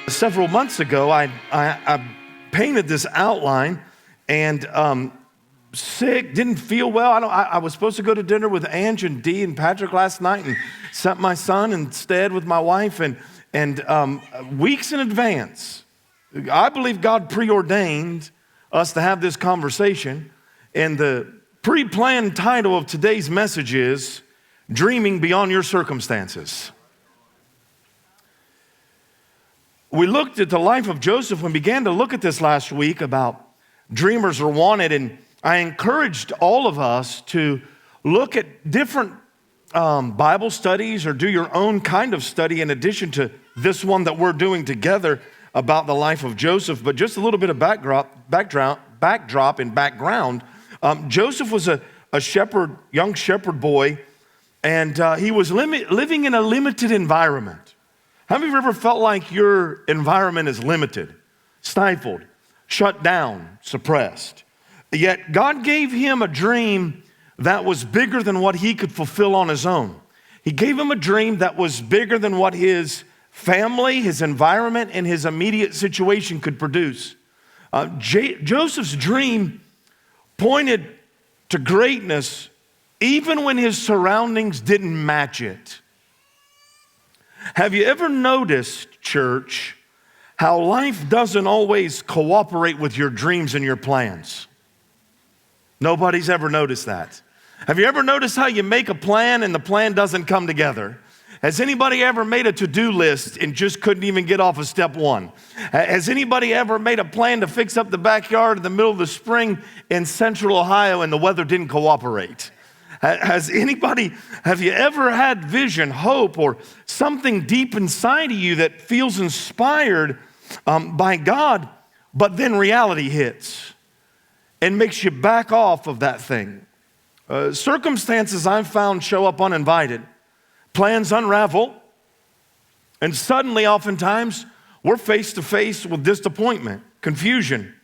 Several months ago, I painted this outline and sick, didn't feel well. I was supposed to go to dinner with Ange and Dee and Patrick last night and sent my son instead with my wife. And weeks in advance, I believe God preordained us to have this conversation. And the pre-planned title of today's message is Dreaming Beyond Your Circumstances. We looked at the life of Joseph and began to look at this last week about dreamers are wanted, and I encouraged all of us to look at different Bible studies or do your own kind of study in addition to this one that we're doing together about the life of Joseph. But just a little bit of backdrop and background. Joseph was a shepherd, young shepherd boy, and he was living in a limited environment. Have you ever felt like your environment is limited, stifled, shut down, suppressed? Yet God gave him a dream that was bigger than what he could fulfill on his own. He gave him a dream that was bigger than what his family, his environment, and his immediate situation could produce. Joseph's dream pointed to greatness even when his surroundings didn't match it. Have you ever noticed, church, how life doesn't always cooperate with your dreams and your plans? Nobody's ever noticed that. Have you ever noticed how you make a plan and the plan doesn't come together? Has anybody ever made a to-do list and just couldn't even get off of step one? Has anybody ever made a plan to fix up the backyard in the middle of the spring in central Ohio and the weather didn't cooperate? Have you ever had vision, hope, or something deep inside of you that feels inspired by God, but then reality hits and makes you back off of that thing? Circumstances I've found show up uninvited. Plans unravel, and suddenly, oftentimes, we're face to face with disappointment, confusion,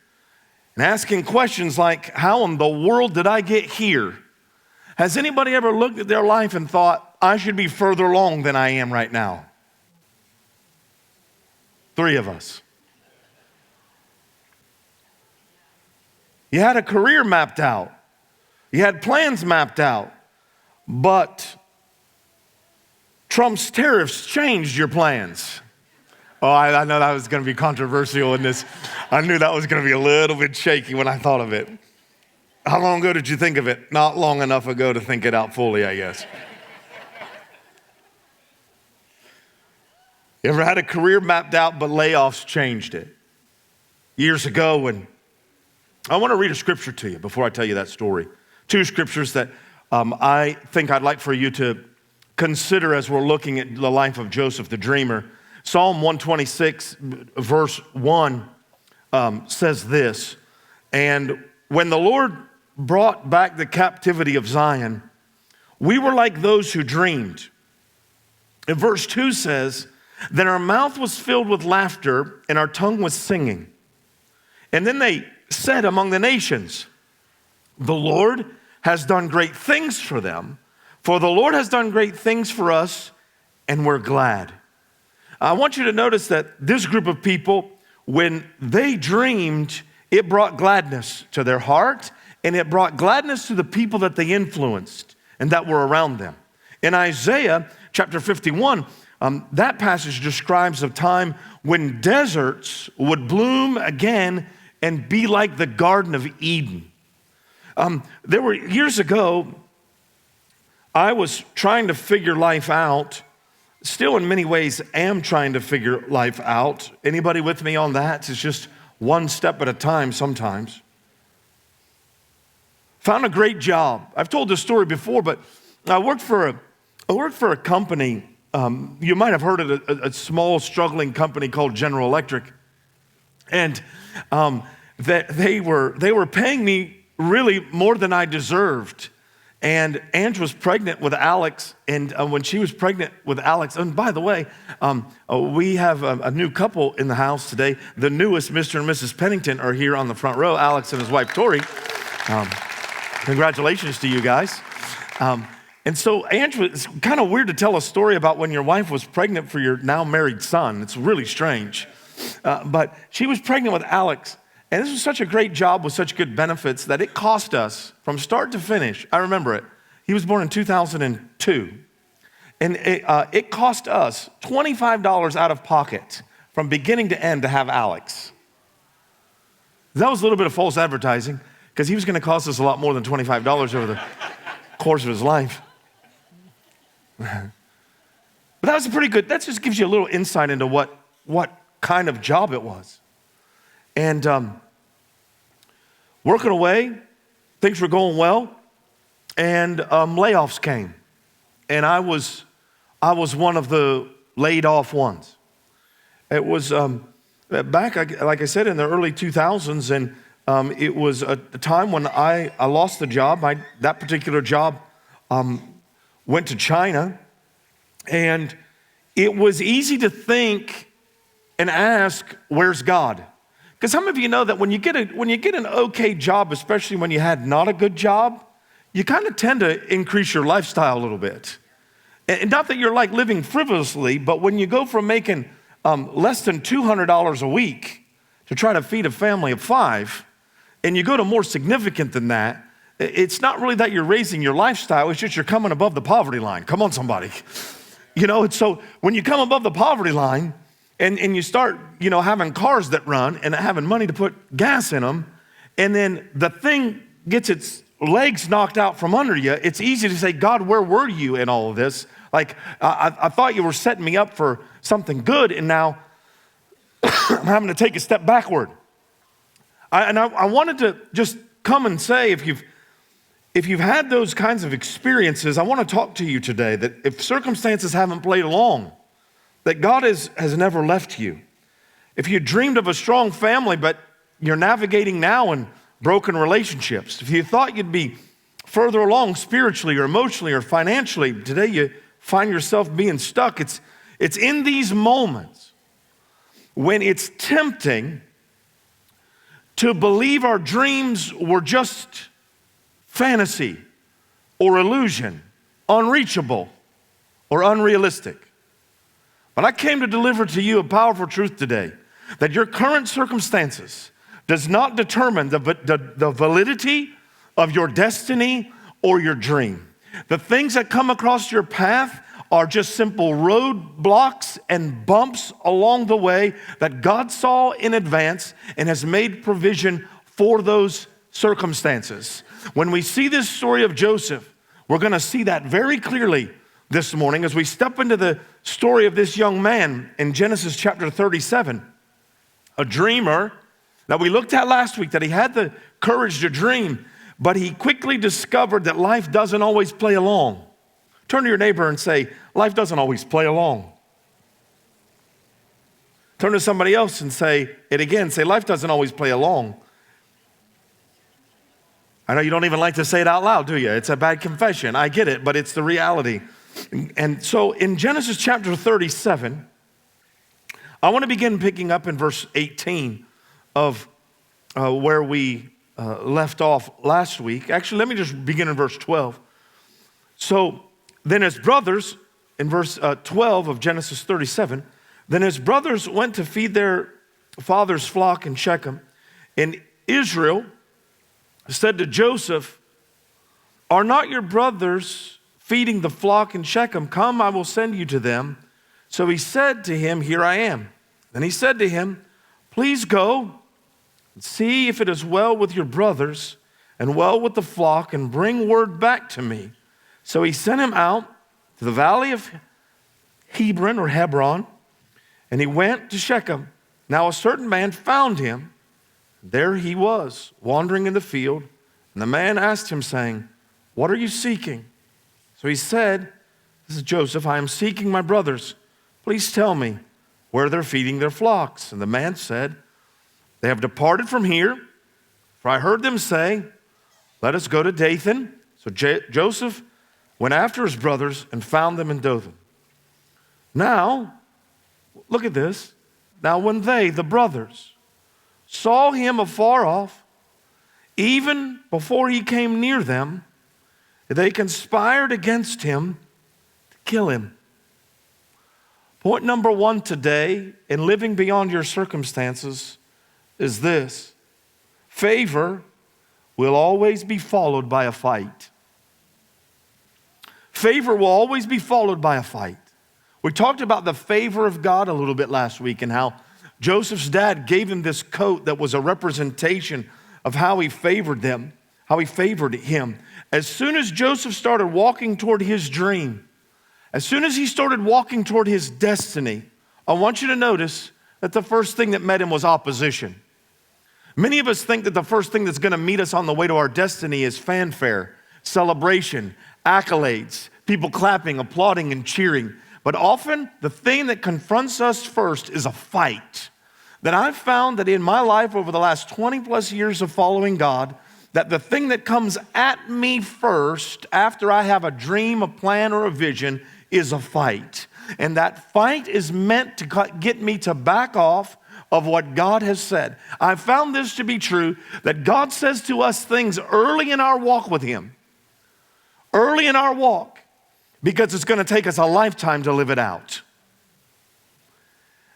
and asking questions like, how in the world did I get here? Has anybody ever looked at their life and thought, I should be further along than I am right now? 3 of us. You had a career mapped out. You had plans mapped out. But Trump's tariffs changed your plans. Oh, I know that was going to be controversial in this. I knew that was going to be a little bit shaky when I thought of it. How long ago did you think of it? Not long enough ago to think it out fully, I guess. You ever had a career mapped out, but layoffs changed it? Years ago, and I want to read a scripture to you before I tell you that story. 2 scriptures that I think I'd like for you to consider as we're looking at the life of Joseph the dreamer. Psalm 126, verse 1 says this, and when the Lord brought back the captivity of Zion, we were like those who dreamed. And verse 2 says, then our mouth was filled with laughter and our tongue was singing. And then they said among the nations, the Lord has done great things for them, for the Lord has done great things for us, and we're glad. I want you to notice that this group of people, when they dreamed, it brought gladness to their heart, and it brought gladness to the people that they influenced and that were around them. In Isaiah chapter 51, that passage describes a time when deserts would bloom again and be like the Garden of Eden. There were years ago, I was trying to figure life out, still in many ways am trying to figure life out. Anybody with me on that? It's just one step at a time sometimes. Found a great job. I've told this story before, but I worked for a company. You might have heard of a small, struggling company called General Electric, and that they were paying me really more than I deserved. And Ange was pregnant with Alex, and when she was pregnant with Alex, and by the way, we have a new couple in the house today. The newest, Mr. and Mrs. Pennington, are here on the front row, Alex and his wife, Tori. Congratulations to you guys. And so, Andrew, it's kind of weird to tell a story about when your wife was pregnant for your now married son. It's really strange. But she was pregnant with Alex. And this was such a great job with such good benefits that it cost us from start to finish. I remember it. He was born in 2002. And it cost us $25 out of pocket from beginning to end to have Alex. That was a little bit of false advertising because he was going to cost us a lot more than $25 over the course of his life. But that was a pretty good, that just gives you a little insight into what kind of job it was. And working away, things were going well, and layoffs came. And I was one of the laid off ones. It was back, like I said, in the early 2000s, and it was a time when I lost the job. That particular job went to China, and it was easy to think and ask, where's God? Because some of you know that when you get an okay job, especially when you had not a good job, you kind of tend to increase your lifestyle a little bit. And not that you're like living frivolously, but when you go from making less than $200 a week to try to feed a family of 5, and you go to more significant than that, it's not really that you're raising your lifestyle, it's just you're coming above the poverty line. Come on, somebody. You know, and so when you come above the poverty line and you start, having cars that run and having money to put gas in them, and then the thing gets its legs knocked out from under you, it's easy to say, God, where were you in all of this? Like, I thought you were setting me up for something good, and now I'm having to take a step backward. I wanted to just come and say, if you've had those kinds of experiences, I want to talk to you today that if circumstances haven't played along, that God has never left you. If you dreamed of a strong family, but you're navigating now in broken relationships, if you thought you'd be further along spiritually or emotionally or financially, today you find yourself being stuck. It's in these moments when it's tempting to believe our dreams were just fantasy or illusion, unreachable or unrealistic. But I came to deliver to you a powerful truth today, that your current circumstances does not determine the validity of your destiny or your dream. The things that come across your path are just simple roadblocks and bumps along the way that God saw in advance and has made provision for those circumstances. When we see this story of Joseph, we're going to see that very clearly this morning as we step into the story of this young man in Genesis chapter 37, a dreamer that we looked at last week, that he had the courage to dream, but he quickly discovered that life doesn't always play along. Turn to your neighbor and say, life doesn't always play along. Turn to somebody else and say it again. Say, life doesn't always play along. I know you don't even like to say it out loud, do you? It's a bad confession. I get it, but it's the reality. And so in Genesis chapter 37, I want to begin picking up in verse 18 of where we left off last week. Actually, let me just begin in verse 12. So then his brothers, in verse 12 of Genesis 37, then his brothers went to feed their father's flock in Shechem. And Israel said to Joseph, are not your brothers feeding the flock in Shechem? Come, I will send you to them. So he said to him, here I am. Then he said to him, please go and see if it is well with your brothers and well with the flock, and bring word back to me. So he sent him out to the valley of Hebron, and he went to Shechem. Now a certain man found him. There he was, wandering in the field. And the man asked him, saying, what are you seeking? So he said, this is Joseph, I am seeking my brothers. Please tell me where they're feeding their flocks. And the man said, they have departed from here, for I heard them say, let us go to Dathan. So Joseph went after his brothers and found them in Dothan. Now, look at this. Now when they, the brothers, saw him afar off, even before he came near them, they conspired against him to kill him. Point number one today in living beyond your circumstances is this: favor will always be followed by a fight. Favor will always be followed by a fight. We talked about the favor of God a little bit last week and how Joseph's dad gave him this coat that was a representation of how he favored them, how he favored him. As soon as Joseph started walking toward his dream, as soon as he started walking toward his destiny, I want you to notice that the first thing that met him was opposition. Many of us think that the first thing that's going to meet us on the way to our destiny is fanfare, celebration, accolades, people clapping, applauding, and cheering. But often, the thing that confronts us first is a fight. That I've found that in my life over the last 20 plus years of following God, that the thing that comes at me first after I have a dream, a plan, or a vision is a fight. And that fight is meant to get me to back off of what God has said. I've found this to be true, that God says to us things early in our walk with Him. Early in our walk, because it's going to take us a lifetime to live it out.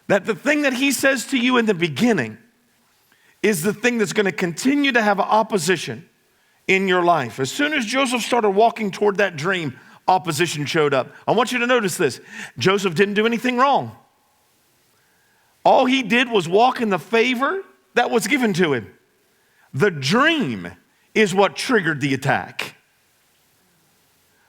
That the thing that He says to you in the beginning is the thing that's going to continue to have opposition in your life. As soon as Joseph started walking toward that dream, opposition showed up. I want you to notice this. Joseph didn't do anything wrong. All he did was walk in the favor that was given to him. The dream is what triggered the attack.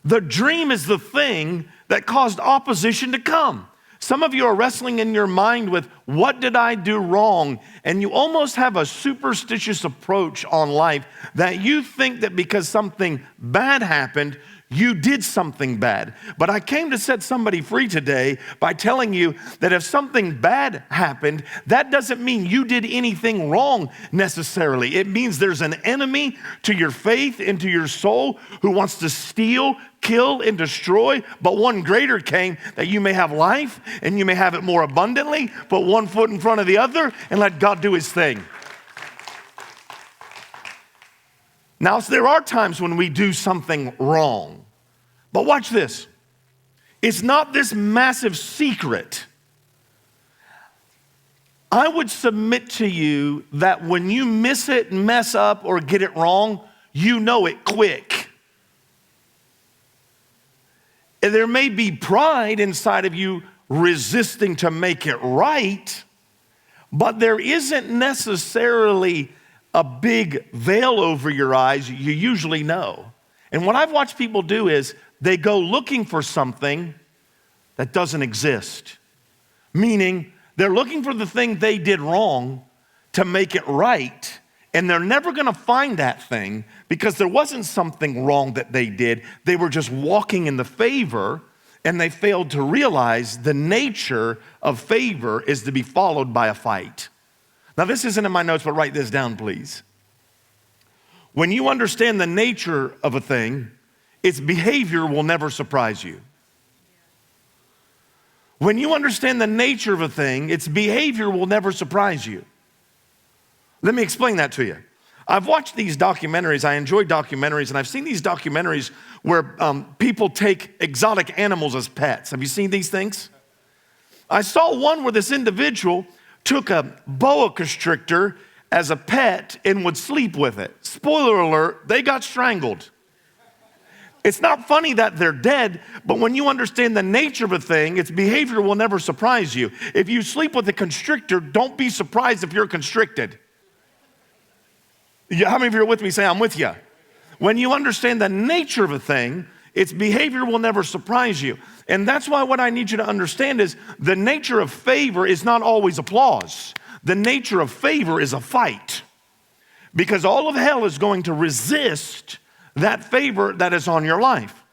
The dream is the thing that caused opposition to come. Some of you are wrestling in your mind with, what did I do wrong? And you almost have a superstitious approach on life that you think that because something bad happened, you did something bad. But I came to set somebody free today by telling you that if something bad happened, that doesn't mean you did anything wrong necessarily. It means there's an enemy to your faith and to your soul who wants to steal, kill, and destroy. But one greater came that you may have life and you may have it more abundantly. Put one foot in front of the other and let God do His thing. Now, there are times when we do something wrong. But watch this. It's not this massive secret. I would submit to you that when you miss it, mess up, or get it wrong, you know it quick. And there may be pride inside of you resisting to make it right, but there isn't necessarily a big veil over your eyes. You usually know. And what I've watched people do is they go looking for something that doesn't exist. Meaning they're looking for the thing they did wrong to make it right. And they're never going to find that thing because there wasn't something wrong that they did. They were just walking in the favor, and they failed to realize the nature of favor is to be followed by a fight. Now, this isn't in my notes, but write this down, please. When you understand the nature of a thing, its behavior will never surprise you. When you understand the nature of a thing, its behavior will never surprise you. Let me explain that to you. I've watched these documentaries. I enjoy documentaries, and I've seen these documentaries where people take exotic animals as pets. Have you seen these things? I saw one where this individual took a boa constrictor as a pet and would sleep with it. Spoiler alert, they got strangled. It's not funny that they're dead, but when you understand the nature of a thing, its behavior will never surprise you. If you sleep with a constrictor, don't be surprised if you're constricted. How many of you are with me? Say, I'm with you. When you understand the nature of a thing, its behavior will never surprise you. And that's why what I need you to understand is the nature of favor is not always applause. The nature of favor is a fight. Because all of hell is going to resist that favor that is on your life.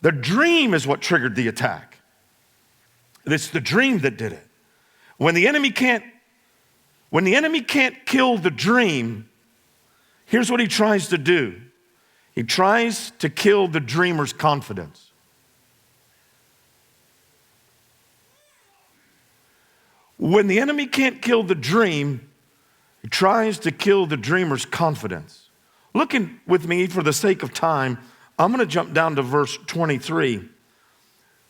The dream is what triggered the attack. It's the dream that did it. When the enemy can't kill the dream, here's what he tries to do. He tries to kill the dreamer's confidence. When the enemy can't kill the dream, he tries to kill the dreamer's confidence. Looking with me for the sake of time, I'm going to jump down to verse 23.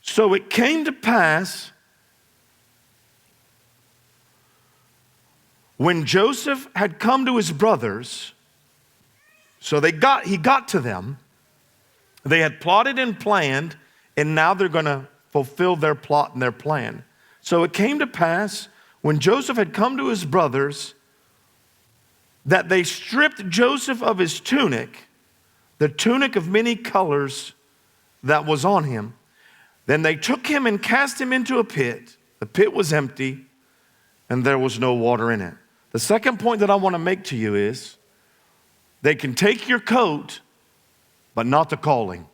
So it came to pass when Joseph had come to his brothers, so he got to them. They had plotted and planned, and now they're going to fulfill their plot and their plan. So it came to pass when Joseph had come to his brothers that they stripped Joseph of his tunic, the tunic of many colors that was on him. Then they took him and cast him into a pit. The pit was empty, and there was no water in it. The second point that I want to make to you is they can take your coat, but not the calling.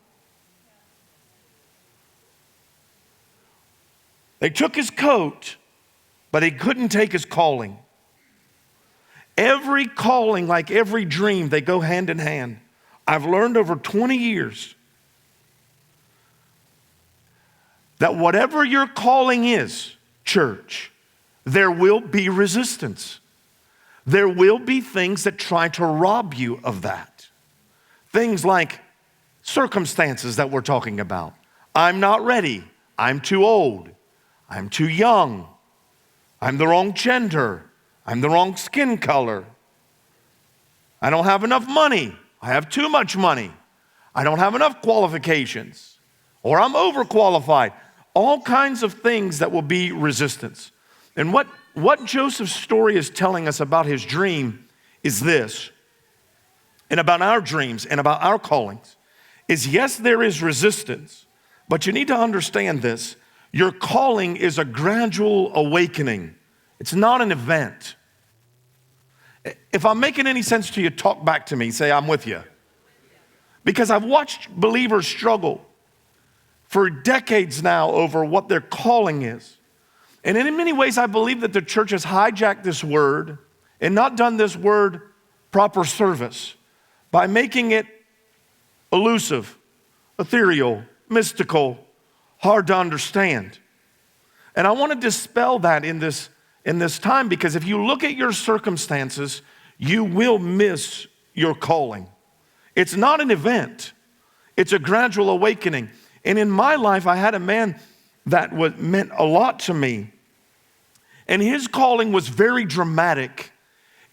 They took his coat, but he couldn't take his calling. Every calling, like every dream, they go hand in hand. I've learned over 20 years that whatever your calling is, church, there will be resistance. There will be things that try to rob you of that. Things like circumstances that we're talking about. I'm not ready. I'm too old. I'm too young. I'm the wrong gender. I'm the wrong skin color. I don't have enough money. I have too much money. I don't have enough qualifications. Or I'm overqualified. All kinds of things that will be resistance. And what Joseph's story is telling us about his dream is this, and about our dreams and about our callings, is yes, there is resistance, but you need to understand this. Your calling is a gradual awakening. It's not an event. If I'm making any sense to you, talk back to me. Say, I'm with you. Because I've watched believers struggle for decades now over what their calling is. And in many ways, I believe that the church has hijacked this word and not done this word proper service by making it elusive, ethereal, mystical, hard to understand. And I want to dispel that in this time, because if you look at your circumstances, you will miss your calling. It's not an event. It's a gradual awakening. And in my life, I had a man that meant a lot to me. And his calling was very dramatic.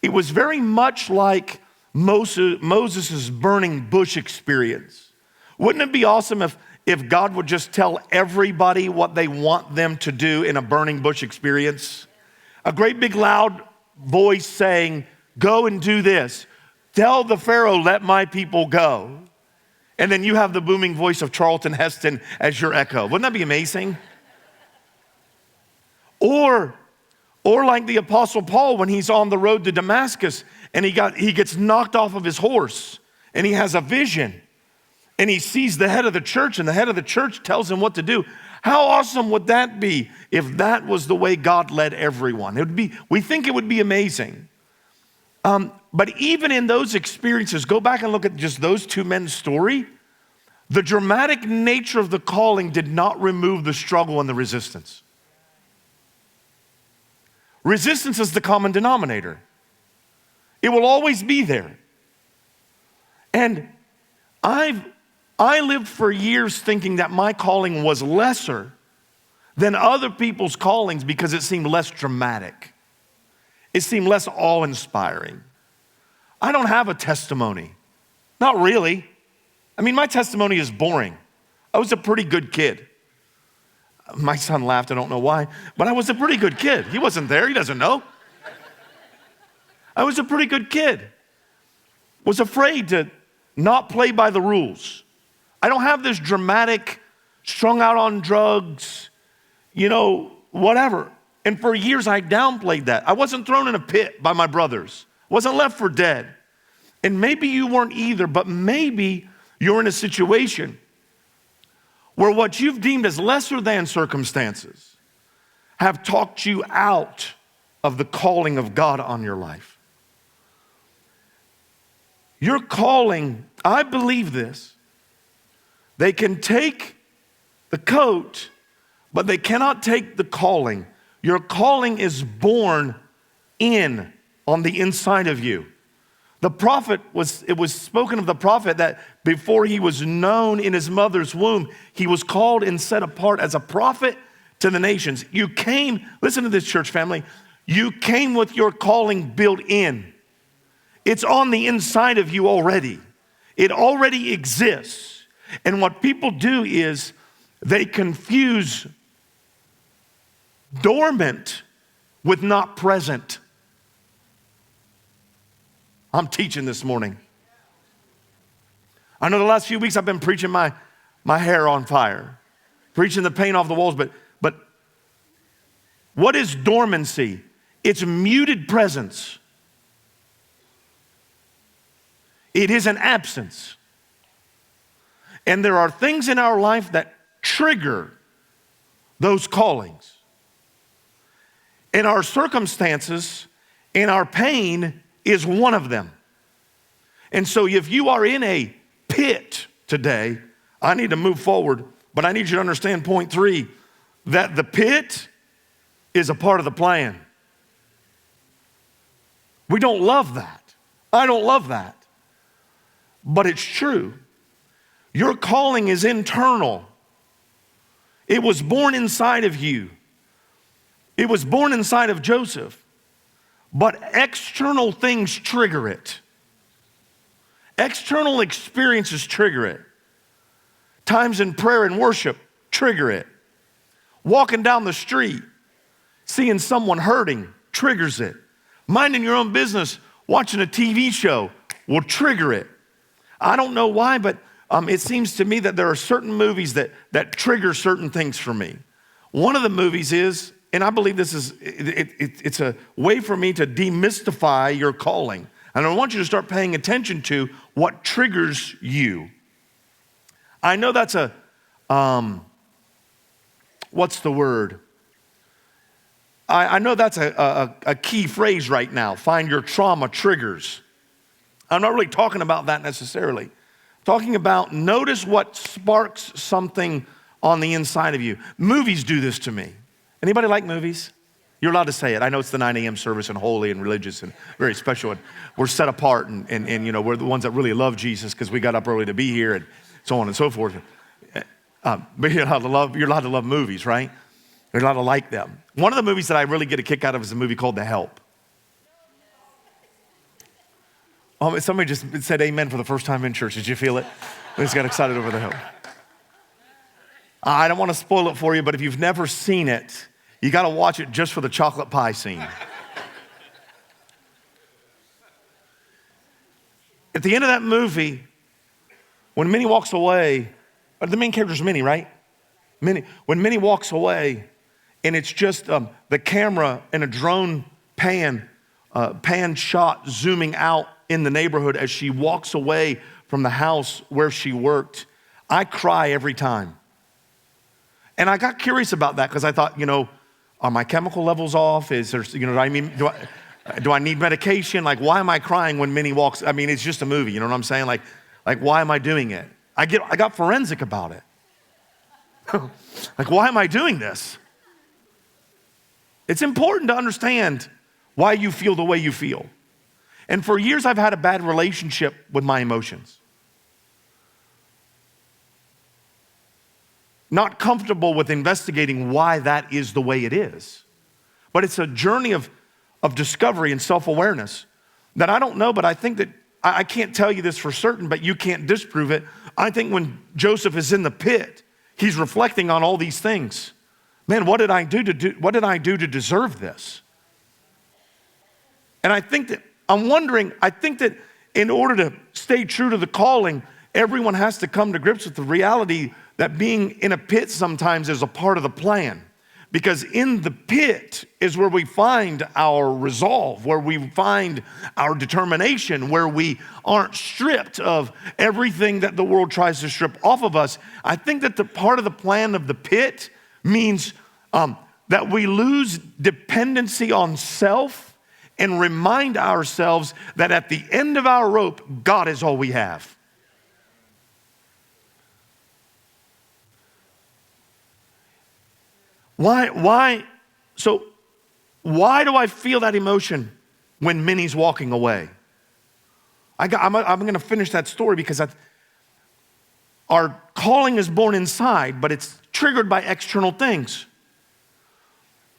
It was very much like Moses' burning bush experience. Wouldn't it be awesome if God would just tell everybody what they want them to do in a burning bush experience? A great big loud voice saying, go and do this. Tell the Pharaoh, let my people go. And then you have the booming voice of Charlton Heston as your echo. Wouldn't that be amazing? Or like the Apostle Paul when he's on the road to Damascus and he gets knocked off of his horse and he has a vision and he sees the head of the church and the head of the church tells him what to do. How awesome would that be if that was the way God led everyone? We think it would be amazing. But even in those experiences, go back and look at just those two men's story. The dramatic nature of the calling did not remove the struggle and the resistance. Resistance is the common denominator. It will always be there. And I lived for years thinking that my calling was lesser than other people's callings because it seemed less dramatic. It seemed less awe-inspiring. I don't have a testimony. Not really. I mean, my testimony is boring. I was a pretty good kid. My son laughed, I don't know why, but I was a pretty good kid. He wasn't there, he doesn't know. I was a pretty good kid. Was afraid to not play by the rules. I don't have this dramatic, strung out on drugs, whatever. And for years I downplayed that. I wasn't thrown in a pit by my brothers. Wasn't left for dead. And maybe you weren't either, but maybe you're in a situation where what you've deemed as lesser than circumstances have talked you out of the calling of God on your life. Your calling, I believe this, they can take the coat, but they cannot take the calling. Your calling is born on the inside of you. It was spoken of the prophet that before he was known in his mother's womb, he was called and set apart as a prophet to the nations. You came, listen to this, church family, you came with your calling built in. It's on the inside of you already. It already exists. And what people do is they confuse dormant with not present. I'm teaching this morning. I know the last few weeks I've been preaching my hair on fire, preaching the paint off the walls, but what is dormancy? It's muted presence. It is an absence. And there are things in our life that trigger those callings. And our circumstances and our pain is one of them. And so if you are in a pit today, I need to move forward, but I need you to understand point 3, that the pit is a part of the plan. We don't love that. I don't love that. But it's true. Your calling is internal. It was born inside of you. It was born inside of Joseph. But external things trigger it. External experiences trigger it. Times in prayer and worship trigger it. Walking down the street, seeing someone hurting triggers it. Minding your own business, watching a TV show will trigger it. I don't know why, but it seems to me that there are certain movies that trigger certain things for me. One of the movies is, and I believe this is, it's a way for me to demystify your calling. And I want you to start paying attention to what triggers you. I know that's what's the word? I know that's a key phrase right now. Find your trauma triggers. I'm not really talking about that necessarily. Talking about notice what sparks something on the inside of you. Movies do this to me. Anybody like movies? You're allowed to say it. I know it's the 9 a.m. service and holy and religious and very special. And we're set apart and you know, we're the ones that really love Jesus because we got up early to be here and so on and so forth. But you're allowed to love movies, right? You're allowed to like them. One of the movies that I really get a kick out of is a movie called The Help. Oh, somebody just said amen for the first time in church. Did you feel it? I just got excited over The Help. I don't want to spoil it for you, but if you've never seen it, you got to watch it just for the chocolate pie scene. At the end of that movie, when Minnie walks away, the main character's Minnie, right? When Minnie walks away, and it's just the camera and a drone pan shot zooming out in the neighborhood as she walks away from the house where she worked, I cry every time. And I got curious about that because I thought, you know, are my chemical levels off? Is there, you know, do I need medication? Like, why am I crying when Minnie walks? I mean, it's just a movie, you know what I'm saying? Like why am I doing it? I got forensic about it. Like, why am I doing this? It's important to understand why you feel the way you feel. And for years, I've had a bad relationship with my emotions. Not comfortable with investigating why that is the way it is. But it's a journey of discovery and self-awareness that I don't know, but I think that, I can't tell you this for certain, but you can't disprove it. I think when Joseph is in the pit, he's reflecting on all these things. Man, what did I do to deserve this? And I think that in order to stay true to the calling, everyone has to come to grips with the reality that being in a pit sometimes is a part of the plan. Because in the pit is where we find our resolve, where we find our determination, where we aren't stripped of everything that the world tries to strip off of us. I think that the part of the plan of the pit means that we lose dependency on self and remind ourselves that at the end of our rope, God is all we have. Why do I feel that emotion when Minnie's walking away? I'm going to finish that story because our calling is born inside, but it's triggered by external things.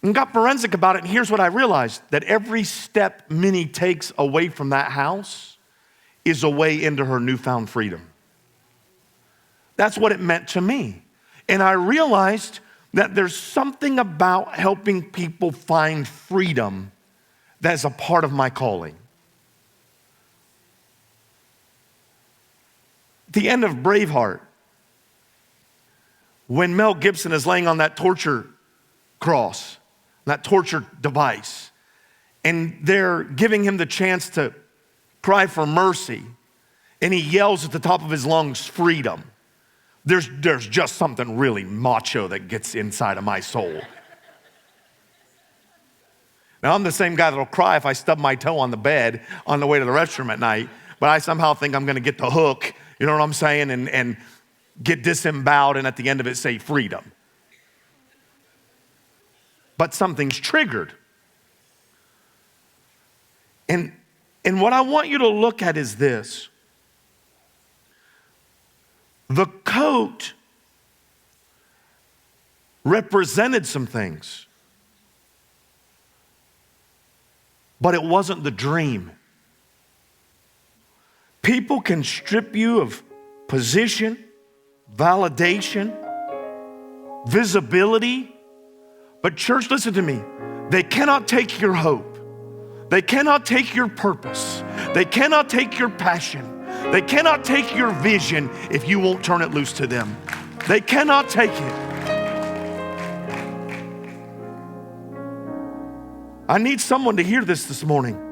And got forensic about it, and here's what I realized, that every step Minnie takes away from that house is a way into her newfound freedom. That's what it meant to me. And I realized that there's something about helping people find freedom that's a part of my calling. The end of Braveheart, when Mel Gibson is laying on that torture cross, that torture device, and they're giving him the chance to cry for mercy, and he yells at the top of his lungs, freedom. There's just something really macho that gets inside of my soul. Now, I'm the same guy that'll cry if I stub my toe on the bed on the way to the restroom at night, but I somehow think I'm gonna get the hook, you know what I'm saying, and get disemboweled, and at the end of it say freedom. But something's triggered. And what I want you to look at is this. The coat represented some things, but it wasn't the dream. People can strip you of position, validation, visibility, but church, listen to me. They cannot take your hope. They cannot take your purpose. They cannot take your passion. They cannot take your vision if you won't turn it loose to them. They cannot take it. I need someone to hear this morning.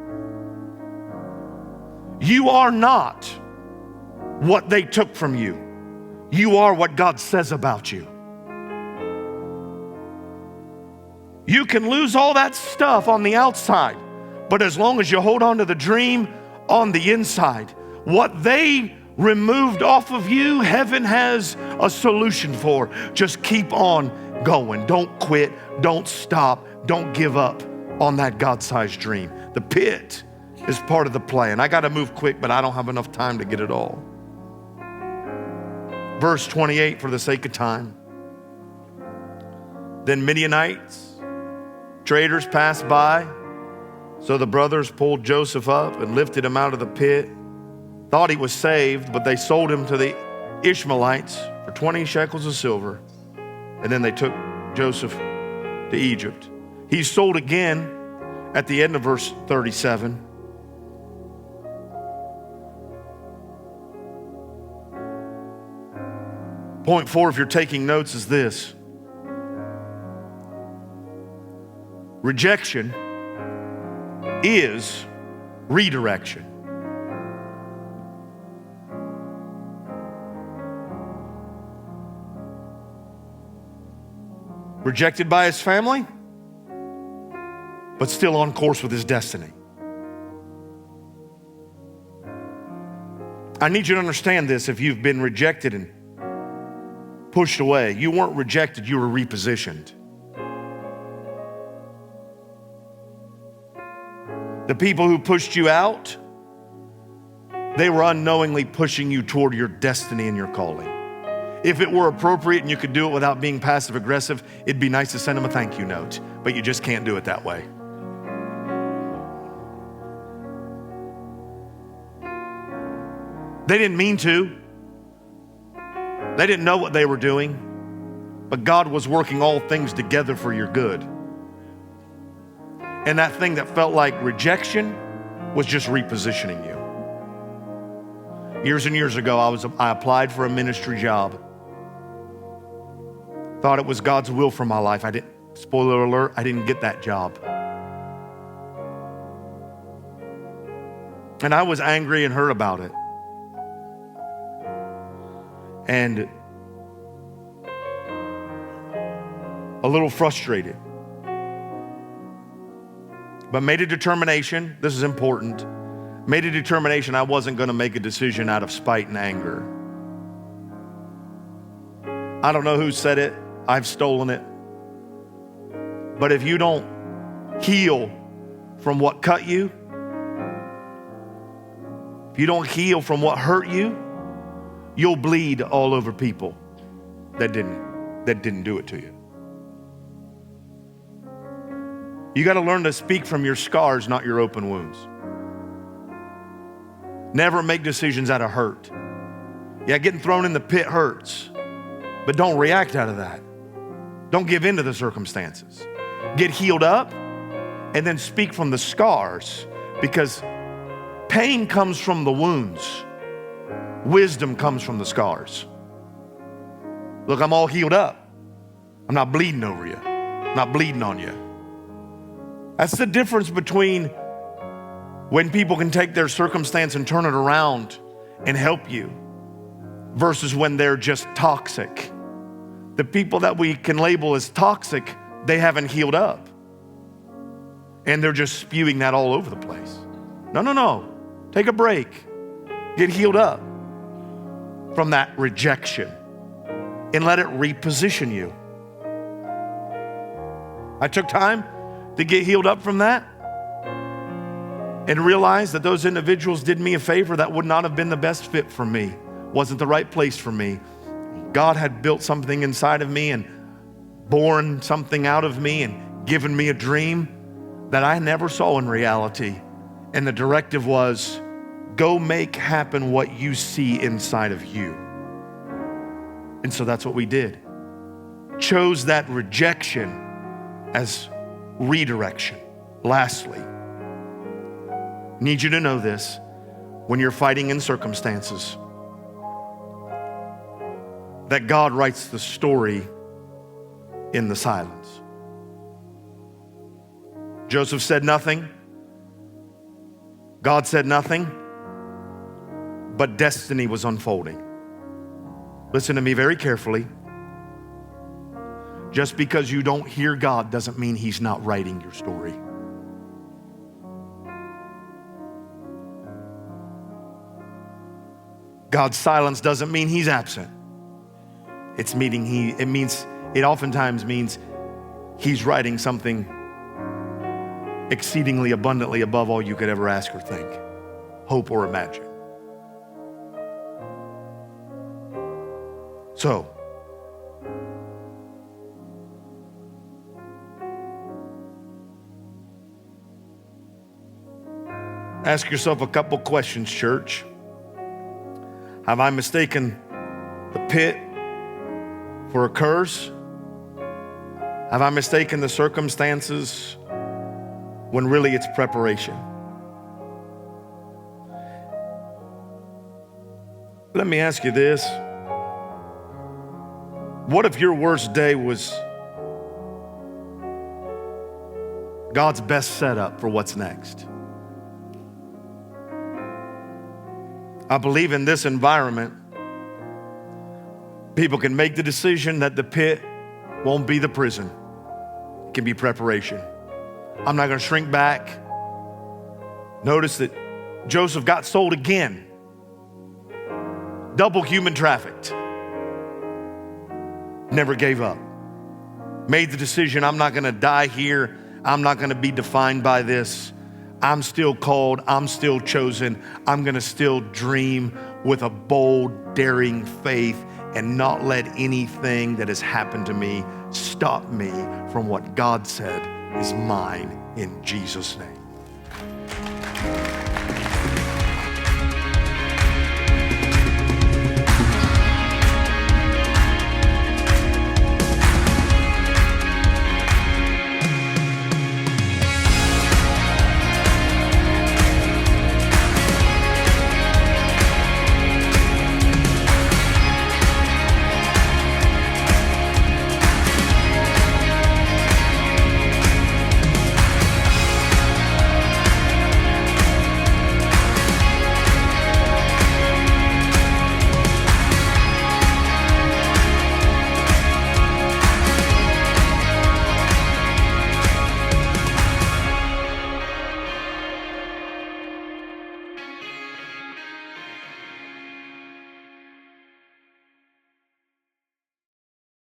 You are not what they took from you. You are what God says about you. You can lose all that stuff on the outside, but as long as you hold on to the dream on the inside, what they removed off of you, heaven has a solution for. Just keep on going. Don't quit. Don't stop. Don't give up on that God-sized dream. The pit is part of the plan. I got to move quick, but I don't have enough time to get it all. Verse 28, for the sake of time. Then Midianites, traders passed by. So the brothers pulled Joseph up and lifted him out of the pit. Thought he was saved, but they sold him to the Ishmaelites for 20 shekels of silver. And then they took Joseph to Egypt. He's sold again at the end of verse 37. Point 4, if you're taking notes, is this. Rejection is redirection. Rejected by his family, but still on course with his destiny. I need you to understand this. If you've been rejected and pushed away, you weren't rejected, you were repositioned. The people who pushed you out, they were unknowingly pushing you toward your destiny and your calling. If it were appropriate and you could do it without being passive aggressive, it'd be nice to send them a thank you note, but you just can't do it that way. They didn't mean to. They didn't know what they were doing, but God was working all things together for your good. And that thing that felt like rejection was just repositioning you. Years and years ago, I applied for a ministry job. Thought it was God's will for my life. Spoiler alert, I didn't get that job. And I was angry and hurt about it. And a little frustrated. But made a determination, this is important, made a determination I wasn't going to make a decision out of spite and anger. I don't know who said it, I've stolen it. But if you don't heal from what cut you, if you don't heal from what hurt you, you'll bleed all over people that didn't do it to you. You got to learn to speak from your scars, not your open wounds. Never make decisions out of hurt. Yeah, getting thrown in the pit hurts, but don't react out of that. Don't give in to the circumstances. Get healed up and then speak from the scars, because pain comes from the wounds. Wisdom comes from the scars. Look, I'm all healed up. I'm not bleeding over you. I'm not bleeding on you. That's the difference between when people can take their circumstance and turn it around and help you versus when they're just toxic. The people that we can label as toxic, they haven't healed up. And they're just spewing that all over the place. No. Take a break. Get healed up from that rejection and let it reposition you. I took time to get healed up from that and realize that those individuals did me a favor that would not have been the best fit for me. Wasn't the right place for me. God had built something inside of me and born something out of me and given me a dream that I never saw in reality. And the directive was, go make happen what you see inside of you. And so that's what we did. Chose that rejection as redirection. Lastly, need you to know this: when you're fighting in circumstances, that God writes the story in the silence. Joseph said nothing. God said nothing, but destiny was unfolding. Listen to me very carefully. Just because you don't hear God doesn't mean He's not writing your story. God's silence doesn't mean He's absent. It oftentimes means He's writing something exceedingly abundantly above all you could ever ask or think, hope or imagine. So, ask yourself a couple questions, church. Have I mistaken the pit for a curse? Have I mistaken the circumstances when really it's preparation? Let me ask you this. What if your worst day was God's best setup for what's next? I believe in this environment, people can make the decision that the pit won't be the prison. It can be preparation. I'm not going to shrink back. Notice that Joseph got sold again. Double human trafficked. Never gave up. Made the decision, I'm not going to die here. I'm not going to be defined by this. I'm still called. I'm still chosen. I'm going to still dream with a bold, daring faith and not let anything that has happened to me stop me from what God said is mine in Jesus' name.